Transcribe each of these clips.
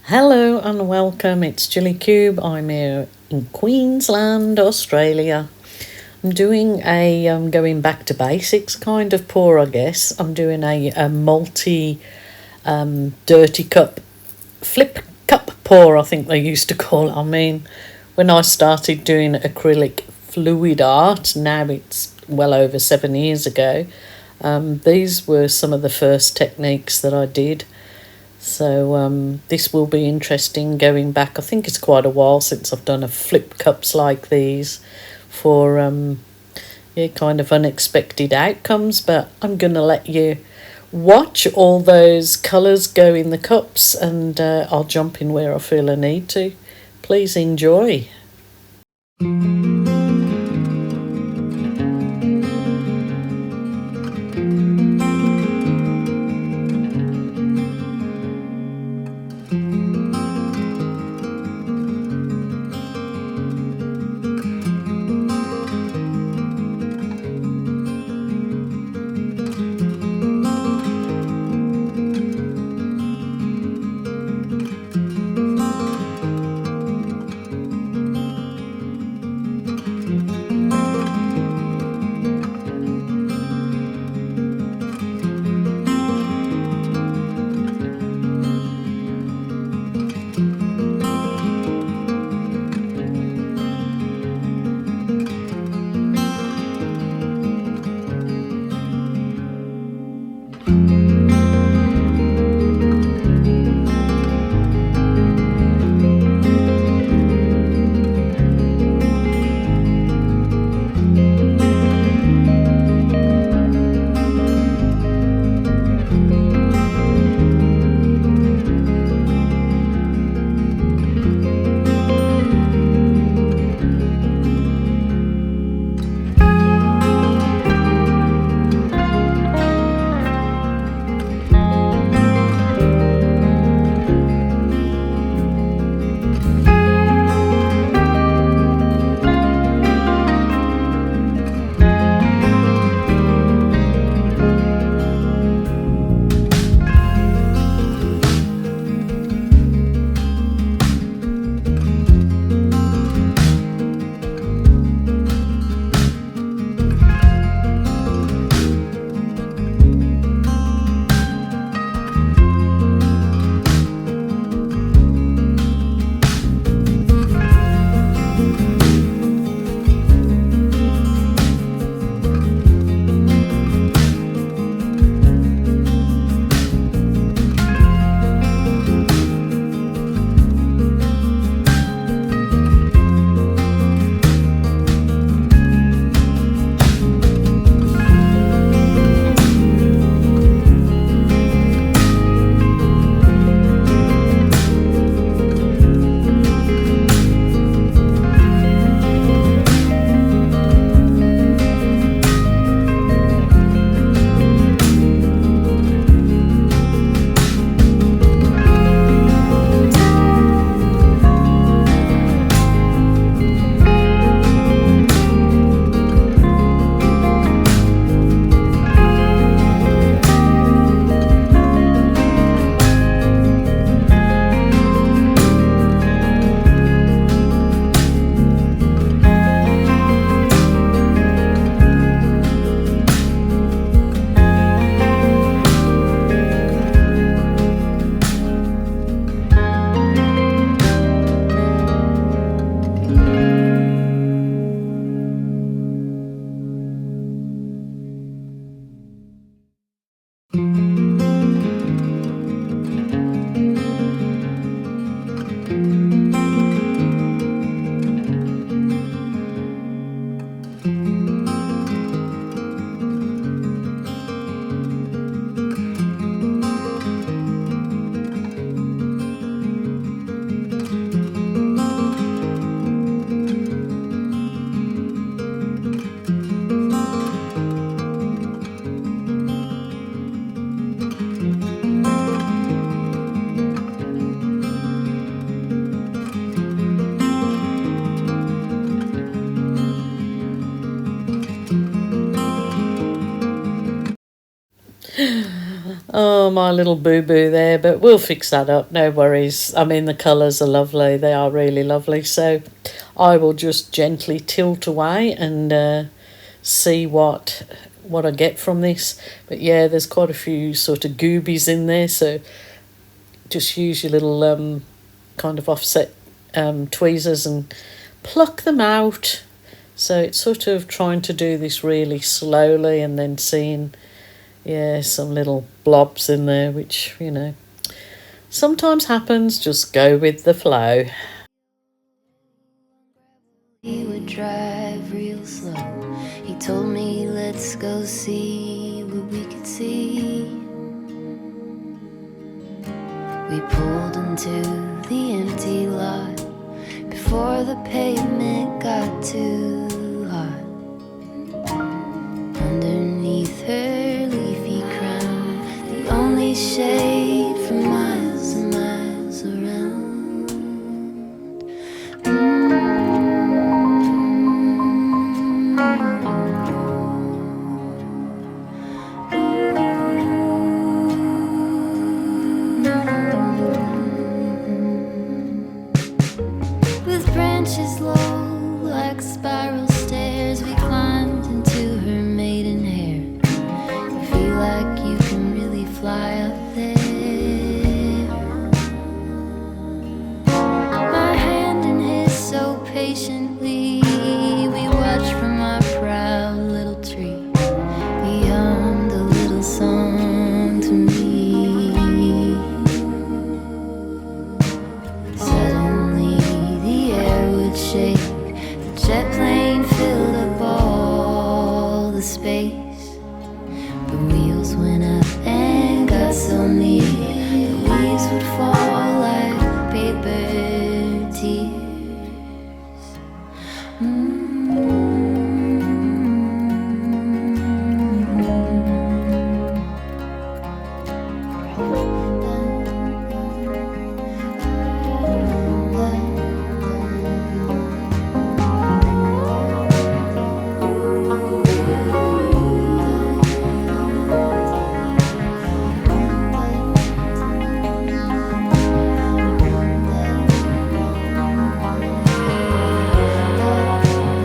Hello and welcome. It's Gilly Cube. I'm here in Queensland, Australia. I'm doing a going back to basics kind of pour, I guess. I'm doing a multi dirty cup flip cup pour, I think they used to call it. I mean, when I started doing acrylic fluid art, now it's well over 7 years ago. These were some of the first techniques that I did. So this will be interesting going back. I think it's quite a while since I've done a flip cups like these for kind of unexpected outcomes. But I'm going to let you watch all those colours go in the cups, and I'll jump in where I feel I need to. Please enjoy. Oh, my little boo-boo there, but we'll fix that up, no worries. I mean, the colours are lovely, they are really lovely. So I will just gently tilt away and see what I get from this. But yeah, there's quite a few sort of goobies in there, so just use your little kind of offset tweezers and pluck them out. So it's sort of trying to do this really slowly and then seeing, yeah, some little blobs in there, which, you know, sometimes happens. Just go with the flow. He would drive real slow. He told me, let's go see what we could see. We pulled into the empty lot before the pavement got too hot. Underneath her leafy crown, the only shade for miles and miles around. With branches low like spiral stairs, we climbed into her maiden hair. You feel like you can really fly up there. My hand in his so patiently, we watched from our proud little tree. We hummed a little song to me. Suddenly the air would shake, the jet plane filled up all the space. The wheels went up and got so near, the leaves would fall like paper tears.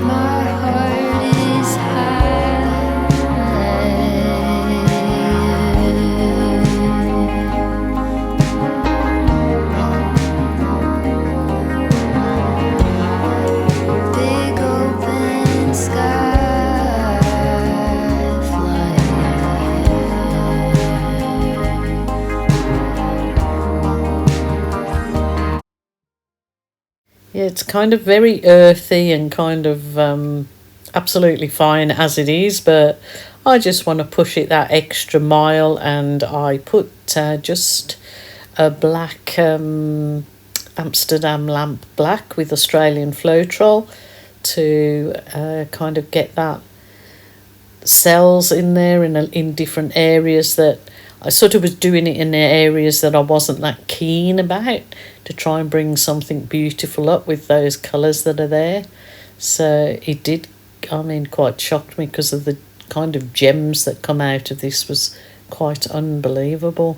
My heart is high. Big open sky, fly Yeah, it's kind of very earthy and kind of absolutely fine as it is, but I just want to push it that extra mile, and I put just a black Amsterdam lamp black with Australian Floetrol to kind of get that cells in there in different areas that I sort of was doing it in the areas that I wasn't that keen about, to try and bring something beautiful up with those colours that are there. So it did, I mean, quite shocked me because of the kind of gems that come out of this was quite unbelievable.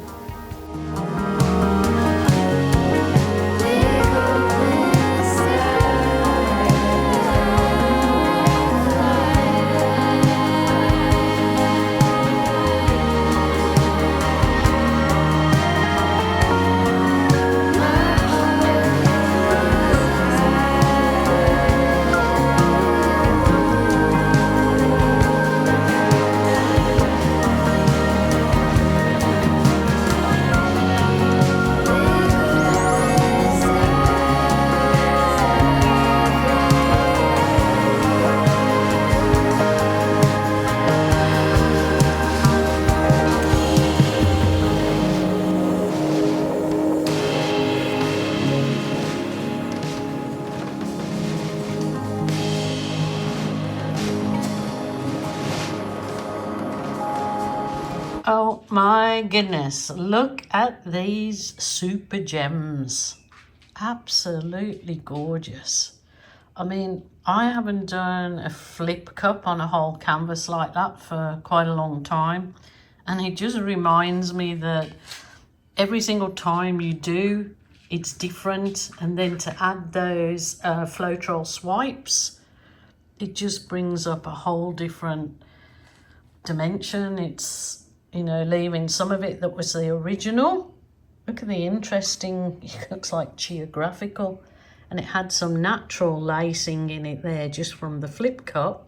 Oh my goodness, look at these super gems. Absolutely gorgeous. I mean, I haven't done a flip cup on a whole canvas like that for quite a long time. And it just reminds me that every single time you do, it's different. And then to add those Floetrol swipes, it just brings up a whole different dimension. It's, you know, leaving some of it that was the original. Look at the interesting, it looks like geographical. And it had some natural lacing in it there just from the flip cup,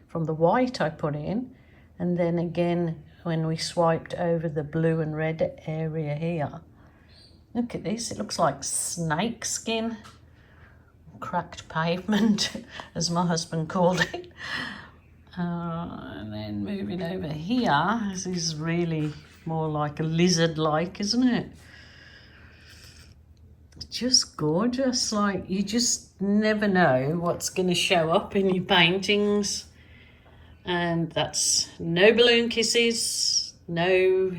from the white I put in. And then again, when we swiped over the blue and red area here, look at this, it looks like snake skin, cracked pavement, as my husband called it. And then moving over here, this is really more like a lizard-like, isn't it? Just gorgeous. Like, you just never know what's going to show up in your paintings. And that's no balloon kisses, no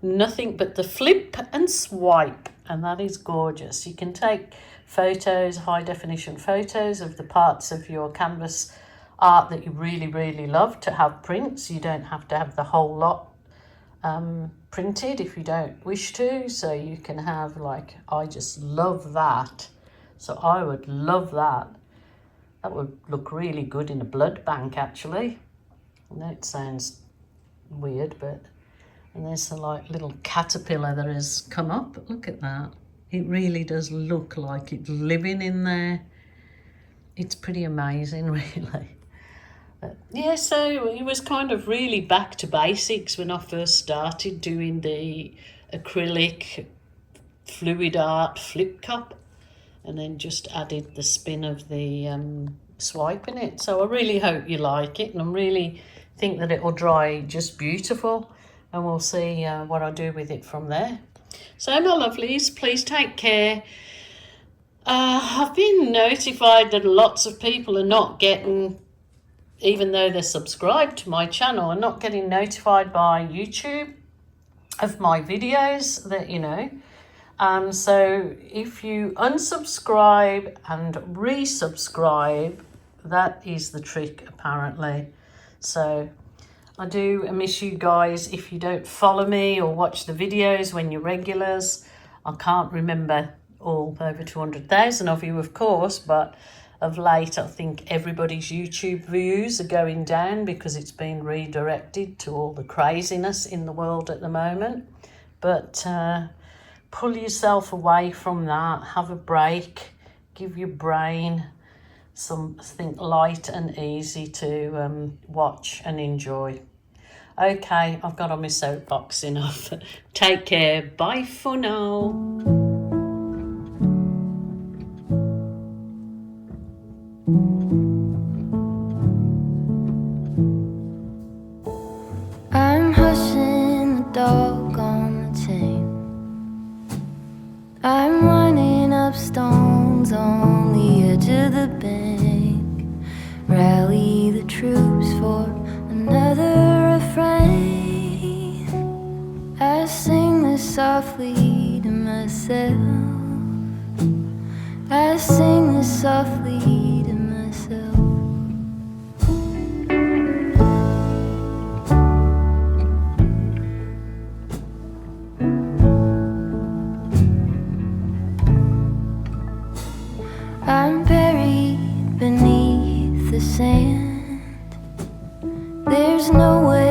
nothing but the flip and swipe, and that is gorgeous. You can take photos, high definition photos of the parts of your canvas art that you really love to have prints. You don't have to have the whole lot printed if you don't wish to, so you can have, like, I just love that, so I would love that. That would look really good in a blood bank, actually. I know it sounds weird, but, and there's a like little caterpillar that has come up. Look at that. It really does look like it's living in there. It's pretty amazing, really. But yeah, so it was kind of really back to basics when I first started doing the acrylic fluid art flip cup, and then just added the spin of the swipe in it. So I really hope you like it, and I really think that it will dry just beautiful, and we'll see what I do with it from there. So my lovelies, please take care. I've been notified that lots of people are not getting, even though they're subscribed to my channel, are not getting notified by YouTube of my videos, that, you know. So if you unsubscribe and resubscribe, that is the trick, apparently. So I do miss you guys if you don't follow me or watch the videos when you're regulars. I can't remember all over 200,000 of you, of course, but of late I think everybody's YouTube views are going down because it's been redirected to all the craziness in the world at the moment. But pull yourself away from that, have a break, give your brain something light and easy to watch and enjoy. Okay, I've got on my soapbox enough. Take care. Bye for now. I'm hushing the dog on the chain. I'm running up stones on the edge of the bank. Rally the troops for another refrain. I sing this softly to myself. I sing this softly to myself. I'm buried beneath the sand. There's no way